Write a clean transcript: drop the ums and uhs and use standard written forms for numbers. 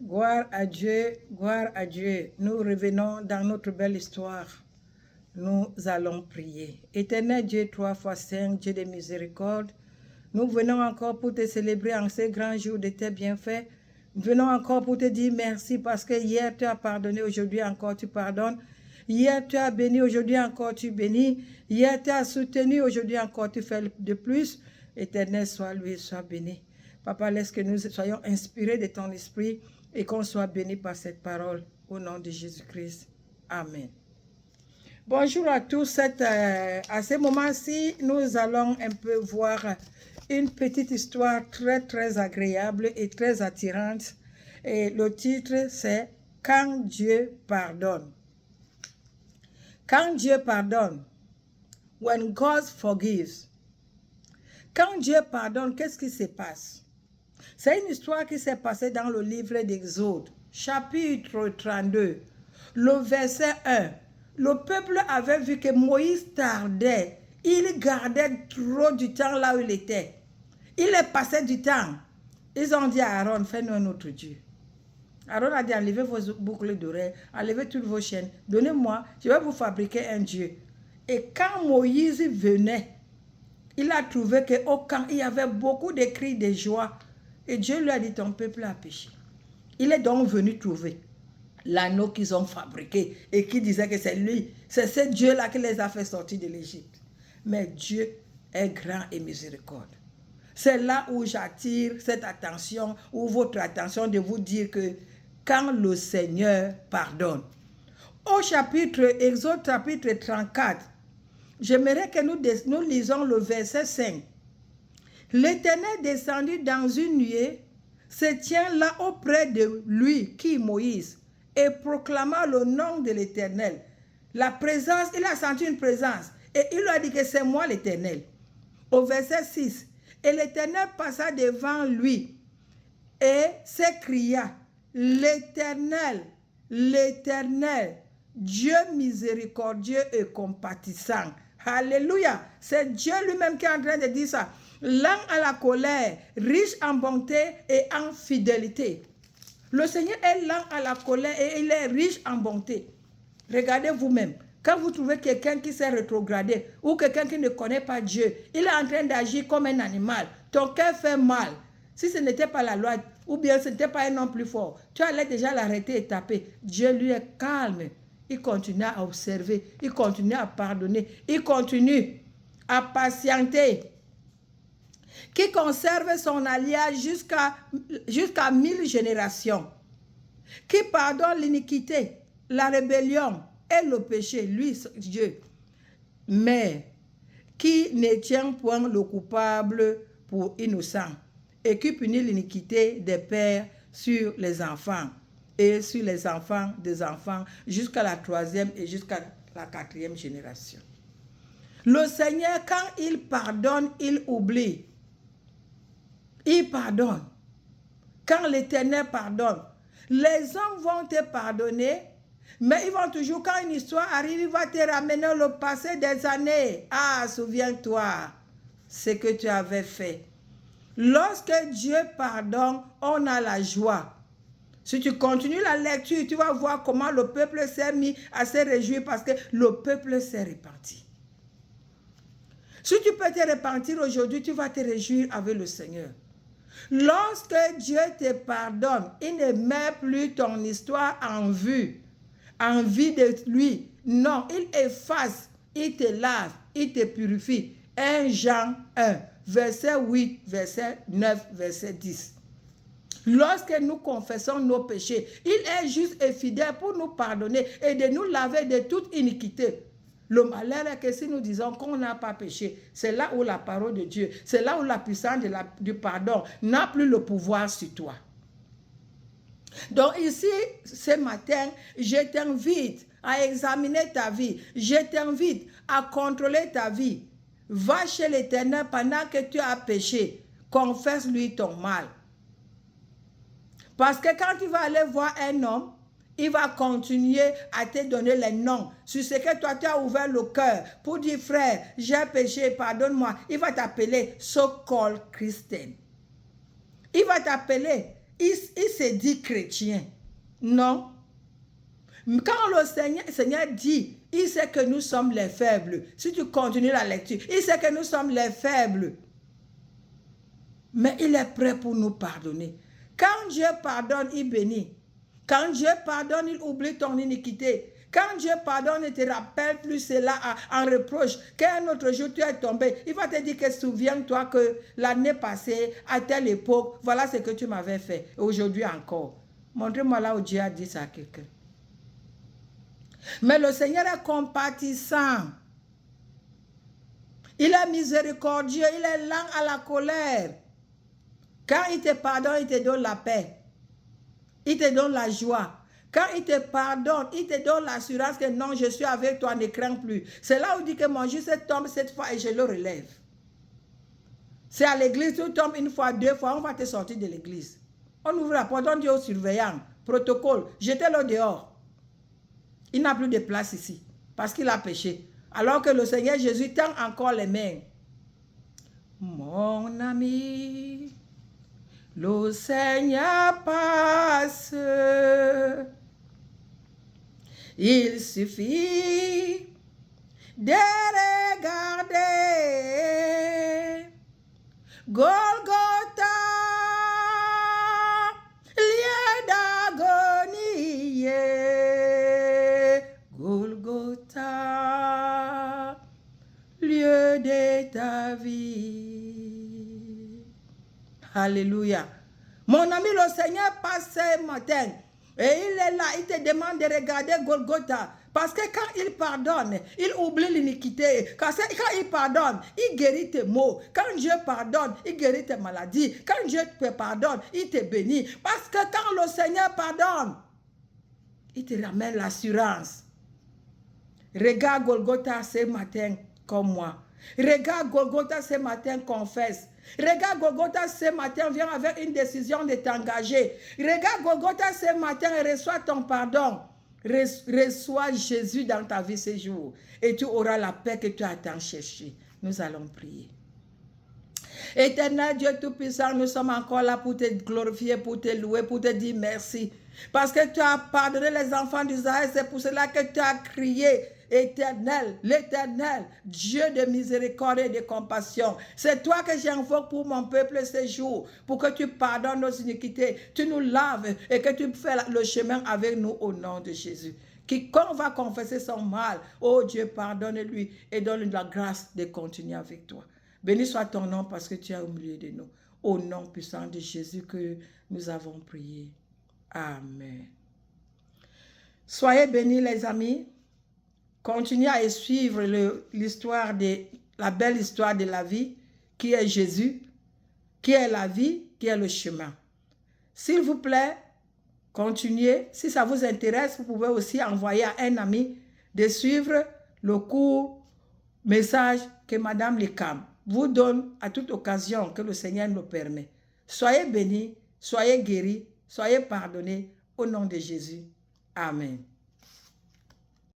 Gloire à Dieu, gloire à Dieu. Nous revenons dans notre belle histoire. Nous allons prier. Éternel Dieu, 3 fois saint, Dieu de miséricorde, nous venons encore pour te célébrer en ces grands jours de tes bienfaits. Nous venons encore pour te dire merci parce que hier tu as pardonné, aujourd'hui encore tu pardonnes. Hier tu as béni, aujourd'hui encore tu bénis. Hier tu as soutenu, aujourd'hui encore tu fais de plus. Éternel, sois loué, sois béni. Papa, laisse que nous soyons inspirés de ton esprit et qu'on soit bénis par cette parole. Au nom de Jésus-Christ. Amen. Bonjour à tous. À ce moment-ci, nous allons un peu voir une petite histoire très agréable et très attirante. Et le titre, c'est « Quand Dieu pardonne ». Quand Dieu pardonne, when God forgives. Quand Dieu pardonne, qu'est-ce qui se passe? C'est une histoire qui s'est passée dans le livre d'Exode, chapitre 32, le verset 1. Le peuple avait vu que Moïse tardait. Il gardait trop du temps là où il était. Il est passé du temps. Ils ont dit à Aaron, fais-nous un autre Dieu. Aaron a dit, enlevez vos boucles d'oreilles, enlevez toutes vos chaînes. Donnez-moi, je vais vous fabriquer un Dieu. Et quand Moïse venait, il a trouvé qu'au camp, il y avait beaucoup de cris de joie. Et Dieu lui a dit, ton peuple a péché. Il est donc venu trouver l'anneau qu'ils ont fabriqué et qui disait que c'est lui, c'est ce Dieu-là qui les a fait sortir de l'Égypte. Mais Dieu est grand et miséricorde. C'est là où j'attire cette attention, ou votre attention de vous dire que quand le Seigneur pardonne. Au chapitre, Exode chapitre 34, j'aimerais que nous lisons le verset 5. L'Éternel descendit dans une nuée, se tient là auprès de lui, qui Moïse, et proclama le nom de l'Éternel. La présence, il a senti une présence, et il lui a dit que c'est moi l'Éternel. Au verset 6, et l'Éternel passa devant lui, et s'écria, l'Éternel, l'Éternel, Dieu miséricordieux et compatissant. Alléluia, c'est Dieu lui-même qui est en train de dire ça. Lent à la colère, riche en bonté et en fidélité. Le Seigneur est lent à la colère et il est riche en bonté. Regardez vous-même. Quand vous trouvez quelqu'un qui s'est rétrogradé ou quelqu'un qui ne connaît pas Dieu, il est en train d'agir comme un animal. Ton cœur fait mal. Si ce n'était pas la loi ou bien ce n'était pas un homme plus fort, tu allais déjà l'arrêter et taper. Dieu lui est calme. Il continue à observer. Il continue à pardonner. Il continue à patienter. Qui conserve son alliage jusqu'à 1000 générations, qui pardonne l'iniquité, la rébellion et le péché, lui, Dieu, mais qui ne tient point le coupable pour innocent, et qui punit l'iniquité des pères sur les enfants, et sur les enfants des enfants, jusqu'à la 3e et jusqu'à la 4e génération. Le Seigneur, quand il pardonne, il oublie. Il pardonne. Quand l'Éternel pardonne, les hommes vont te pardonner, mais ils vont toujours, quand une histoire arrive, il va te ramener le passé des années. Ah, souviens-toi ce que tu avais fait. Lorsque Dieu pardonne, on a la joie. Si tu continues la lecture, tu vas voir comment le peuple s'est mis à se réjouir parce que le peuple s'est repenti. Si tu peux te repentir aujourd'hui, tu vas te réjouir avec le Seigneur. Lorsque Dieu te pardonne, il ne met plus ton histoire en vue de lui. Non, il efface, il te lave, il te purifie. 1 Jean 1, verset 8, verset 9, verset 10. Lorsque nous confessons nos péchés, il est juste et fidèle pour nous pardonner et de nous laver de toute iniquité. Le malheur est que si nous disons qu'on n'a pas péché, c'est là où la parole de Dieu, c'est là où la puissance du pardon n'a plus le pouvoir sur toi. Donc ici, ce matin, je t'invite à examiner ta vie. Je t'invite à contrôler ta vie. Va chez l'Éternel pendant que tu as péché. Confesse-lui ton mal. Parce que quand tu vas aller voir un homme, il va continuer à te donner les noms sur ce que toi tu as ouvert le cœur pour dire frère, j'ai péché, pardonne-moi. Il va t'appeler so-called Christian. Il va t'appeler il s'est dit chrétien. Non. Quand le Seigneur dit, il sait que nous sommes les faibles. Si tu continues la lecture, il sait que nous sommes les faibles. Mais il est prêt pour nous pardonner. Quand Dieu pardonne, il bénit. Quand Dieu pardonne, il oublie ton iniquité. Quand Dieu pardonne, il ne te rappelle plus cela en reproche. Qu'un autre jour tu es tombé, il va te dire que souviens-toi que l'année passée, à telle époque, voilà ce que tu m'avais fait. Aujourd'hui encore. Montrez-moi là où Dieu a dit ça à quelqu'un. Mais le Seigneur est compatissant. Il est miséricordieux, il est lent à la colère. Quand il te pardonne, il te donne la paix. Il te donne la joie. Quand il te pardonne, il te donne l'assurance que non, je suis avec toi, ne crains plus. C'est là où il dit que mon juste tombe cette fois et je le relève. C'est à l'église, tu tombes une fois, deux fois, on va te sortir de l'église. On ouvre la porte, on dit aux surveillants, protocole, jetez-le dehors. Il n'a plus de place ici, parce qu'il a péché. Alors que le Seigneur Jésus tend encore les mains. Mon ami, le Seigneur passe. Il suffit de regarder Golgotha, lieu d'agonie. Golgotha, lieu de ta vie. Alléluia. Mon ami, le Seigneur passe ce matin. Et il est là, il te demande de regarder Golgotha. Parce que quand il pardonne, il oublie l'iniquité. Quand il pardonne, il guérit tes maux. Quand Dieu pardonne, il guérit tes maladies. Quand Dieu te pardonne, il te bénit. Parce que quand le Seigneur pardonne, il te ramène l'assurance. Regarde Golgotha ce matin comme moi. Regarde Golgotha ce matin, confesse. Regarde Golgotha ce matin, viens avec une décision de t'engager. Regarde Golgotha ce matin et reçois ton pardon. Reçois Jésus dans ta vie ce jour. Et tu auras la paix que tu as tant cherché. Nous allons prier. Éternel Dieu Tout-Puissant, nous sommes encore là pour te glorifier, pour te louer, pour te dire merci. Parce que tu as pardonné les enfants d'Israël, c'est pour cela que tu as crié. Éternel, l'Éternel, Dieu de miséricorde et de compassion. C'est toi que j'invoque pour mon peuple ce jour, pour que tu pardonnes nos iniquités, tu nous laves et que tu fais le chemin avec nous au nom de Jésus. Quiconque va confesser son mal, oh Dieu, pardonne-lui et donne-lui la grâce de continuer avec toi. Béni soit ton nom parce que tu es au milieu de nous. Au nom puissant de Jésus que nous avons prié. Amen. Soyez bénis les amis. Continuez à suivre l'histoire la belle histoire de la vie qui est Jésus, qui est la vie, qui est le chemin. S'il vous plaît, continuez. Si ça vous intéresse, vous pouvez aussi envoyer à un ami de suivre le court message que Madame Lecam vous donne à toute occasion que le Seigneur nous permet. Soyez bénis, soyez guéris, soyez pardonnés au nom de Jésus. Amen.